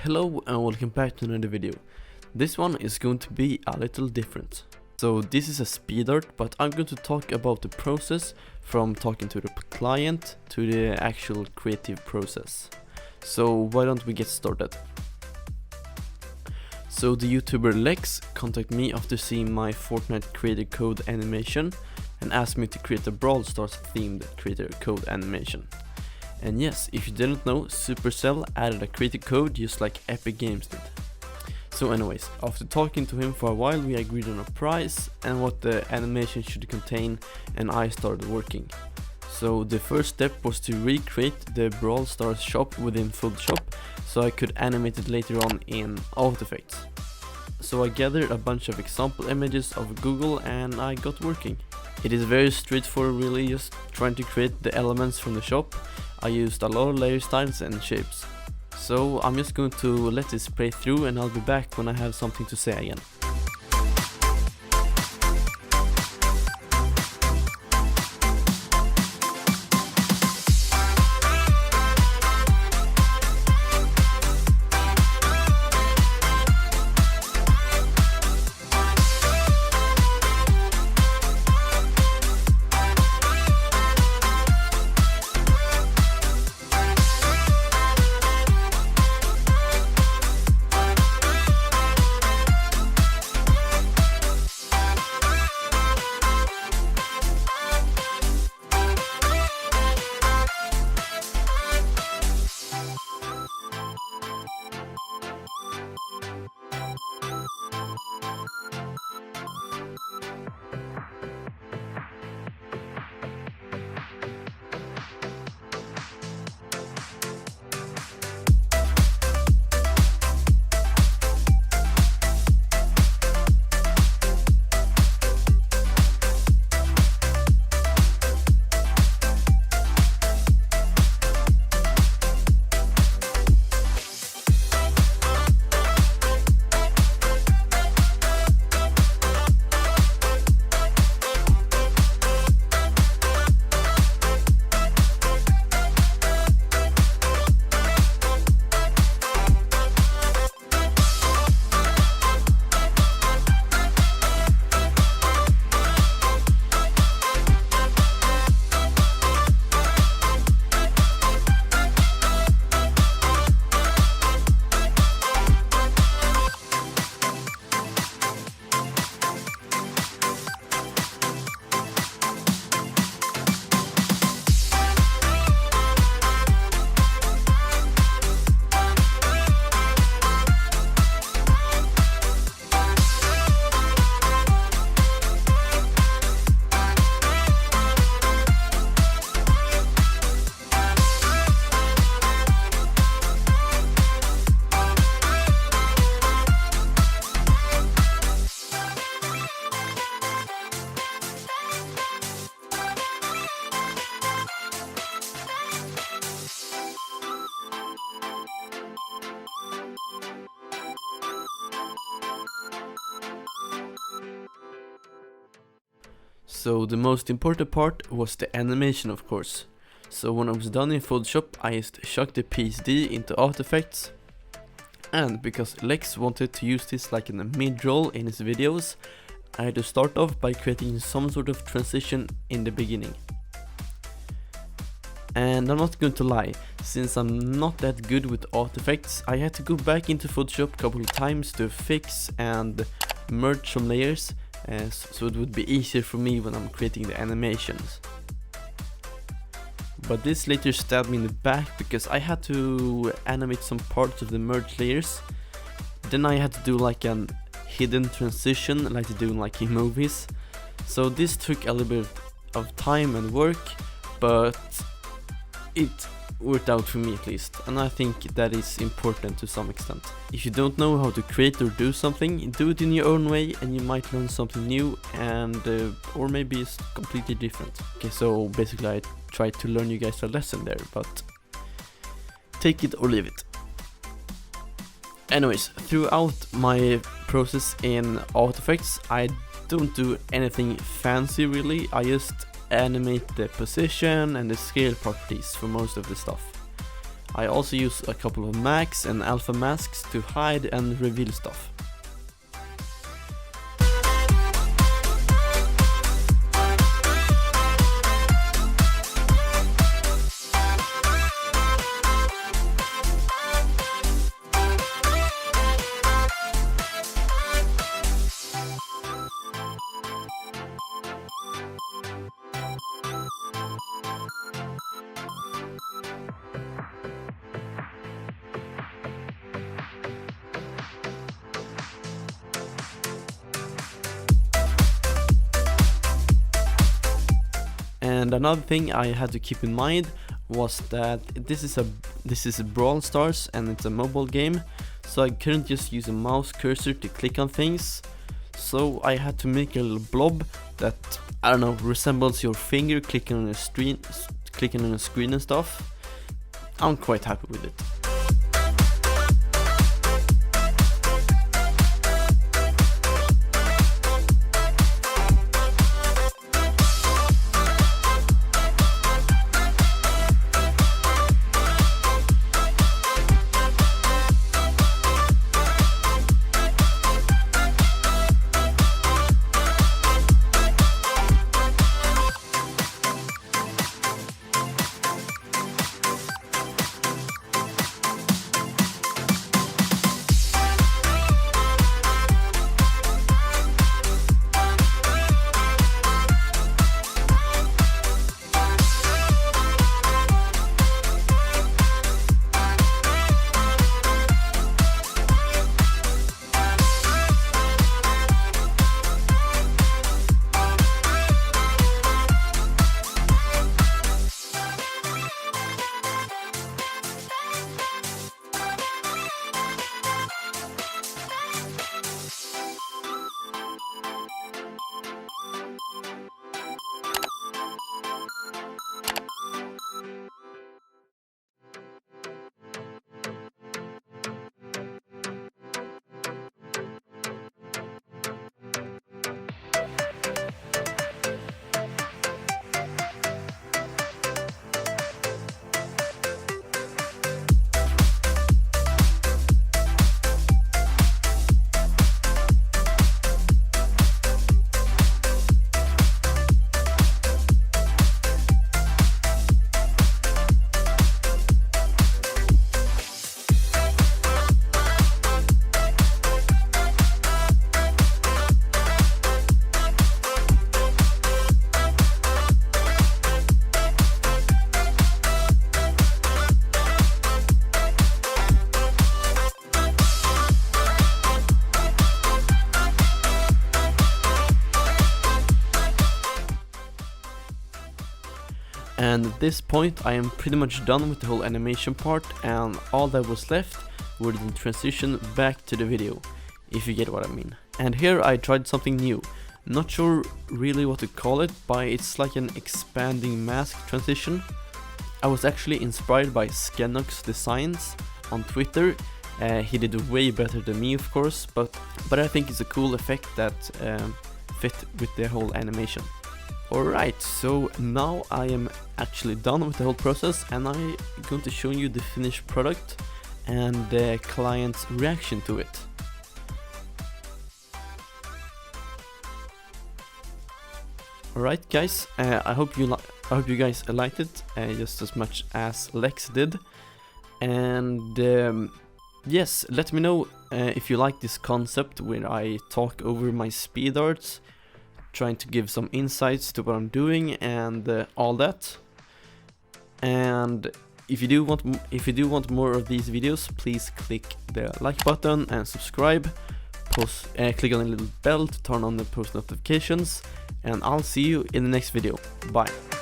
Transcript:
Hello and welcome back to another video. This one is going to be a little different. So this is a Speedart, but I'm going to talk about the process from talking to the client to the actual creative process. So why don't we get started? So the YouTuber Lex contacted me after seeing my Fortnite Creator Code animation and asked me to create a Brawlstars themed Creator Code animation. And yes, if you didn't know, Supercell added a creator code just like Epic Games did. So anyways, after talking to him for a while, we agreed on a price and what the animation should contain, and I started working. So the first step was to recreate the Brawlstars shop within Photoshop so I could animate it later on in After Effects. So I gathered a bunch of example images of Google and I got working. It is very straightforward, really, just trying to create the elements from the shop. I used a lot of layer styles and shapes. So I'm just going to let this play through and I'll be back when I have something to say again. So the most important part was the animation, of course. So when I was done in Photoshop, I just chucked the PSD into After Effects. And because Lex wanted to use this like in a mid-roll in his videos, I had to start off by creating some sort of transition in the beginning. And I'm not going to lie, since I'm not that good with After Effects, I had to go back into Photoshop a couple of times to fix and merge some layers. So it would be easier for me when I'm creating the animations. But this later stabbed me in the back because I had to animate some parts of the merged layers. Then I had to do like an hidden transition like they do like in movies. So this took a little bit of time and work, but it worked out for me at least, and I think that is important to some extent. If you don't know how to create or do something, do it in your own way and you might learn something new, and or maybe it's completely different. Okay, so basically I tried to learn you guys a lesson there, but take it or leave it. Anyways, throughout my process in After Effects, I don't do anything fancy really, I just animate the position and the scale properties for most of the stuff. I also use a couple of max and alpha masks to hide and reveal stuff. And another thing I had to keep in mind was that this is a Brawlstars and it's a mobile game, so I couldn't just use a mouse cursor to click on things. So I had to make a little blob that, I don't know, resembles your finger clicking on a screen and stuff. I'm quite happy with it. And at this point I am pretty much done with the whole animation part, and all that was left were the transition back to the video, if you get what I mean. And here I tried something new. Not sure really what to call it, but it's like an expanding mask transition. I was actually inspired by Skenox Designs on Twitter. He did way better than me, of course, but I think it's a cool effect that fit with the whole animation. Alright, so now I am actually done with the whole process, and I'm going to show you the finished product and the client's reaction to it. Alright guys, I hope you guys liked it just as much as Lex did. And yes, let me know if you like this concept where I talk over my speed arts, trying to give some insights to what I'm doing and all that. And if you do want more of these videos, please click the like button and subscribe. Click on the little bell to turn on the post notifications, and I'll see you in the next video. Bye.